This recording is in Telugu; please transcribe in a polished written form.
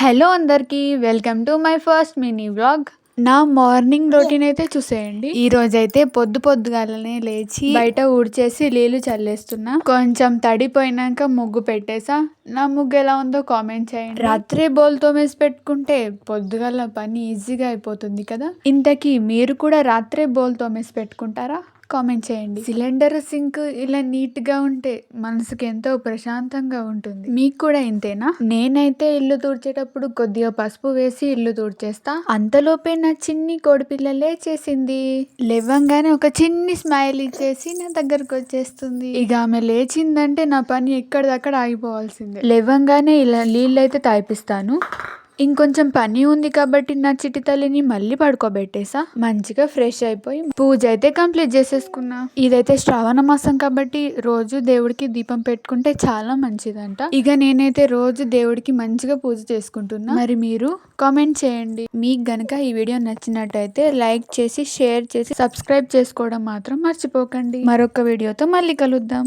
హలో అందరికీ welcome to my first mini vlog. నా మార్నింగ్ రొటీన్ అయితే చూసేయండి. ఈ రోజైతే పొద్దుగాలనే లేచి బయట ఊడ్చేసి నీళ్లు చల్లేస్తున్నా. కొంచెం తడిపోయినాక ముగ్గు పెట్టేసా. నా ముగ్గు ఎలా ఉందో కామెంట్ చేయండి. రాత్రే బోల్ తోమేసి పెట్టుకుంటే పొద్దుగాల పని ఈజీగా అయిపోతుంది కదా. ఇంతకీ మీరు కూడా రాత్రే బోల్ తోమేసి పెట్టుకుంటారా? కామెంట్ చేయండి. సిలిండర్ సింక్ ఇలా నీట్ గా ఉంటే మనసుకి ఎంతో ప్రశాంతంగా ఉంటుంది. మీకు కూడా ఇంతేనా? నేనైతే ఇల్లు తుడిచేటప్పుడు కొద్దిగా పసుపు వేసి ఇల్లు తుడిచేస్తా. అంతలోపే నా చిన్ని కోడిపిల్ల లేచేసింది. లేవంగానే ఒక చిన్ని స్మైల్ ఇచ్చేసి నా దగ్గరకు వచ్చేస్తుంది. ఇక ఆమె లేచిందంటే నా పని ఎక్కడిదక్కడ ఆగిపోవాల్సిందే. లేవంగానే ఇలా నీళ్ళైతే తాగిపిస్తాను. ఇంకొంచెం పని ఉంది కాబట్టి నా చిట్టి తల్లిని మళ్ళీ పడుకోబెట్టేసా. మంచిగా ఫ్రెష్ అయిపోయి పూజ అయితే కంప్లీట్ చేసేసుకున్నా. ఇదైతే శ్రావణ మాసం కాబట్టి రోజు దేవుడికి దీపం పెట్టుకుంటే చాలా మంచిదంట. ఇక నేనైతే రోజు దేవుడికి మంచిగా పూజ చేసుకుంటున్నా. మరి మీరు కామెంట్ చేయండి. మీకు గనక ఈ వీడియో నచ్చినట్టయితే లైక్ చేసి షేర్ చేసి సబ్స్క్రైబ్ చేసుకోవడం మాత్రం మర్చిపోకండి. మరొక వీడియోతో మళ్ళీ కలుద్దాం.